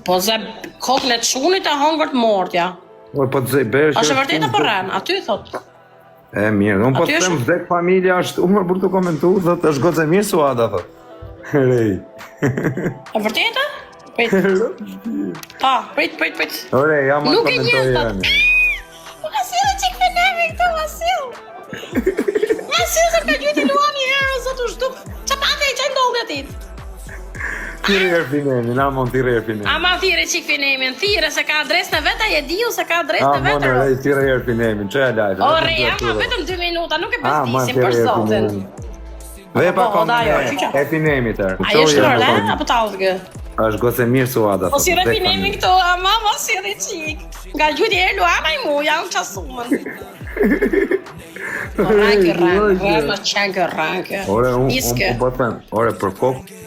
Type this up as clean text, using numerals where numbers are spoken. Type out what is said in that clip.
Po ze kokën e çunit e hongër të mortja. Po të zej besh. Është vërtet apo rën? Aty thot. E mirë, unë po të them vdek familja është umër për të komentuar, thotë është goxha mirë suada thot. Rej. E vërtetë? Prit. Pa, prit. Ore, jam Nuk e komentoj njeh janë. Asil çik fenemi këtu asil. Asil se ka gjyti luani herë zot u zhduk. Çfarë çaj ndodhi aty? Thirrë herë finemi, na mund thirrë herë finemi. Ama thirrë çik finemin, thirrë se ka adresën e vet, ai e diu se ka adresën e vet. Mo, rej, thirrë herë finemi, çfarë lajë? Ore, ama vetëm 2 minuta, nuk e bezdisim për zotin. Dhe pa e finemi tërë. Ai është lorë, apo tallgë? Është goxha mirë suada. Po si refinemi këto, ama mos si dhe çik. Nga gjyti e luama i mu, jam çasumën. Ranke, më çanke ranke. Ore, unë po them, ore për kokë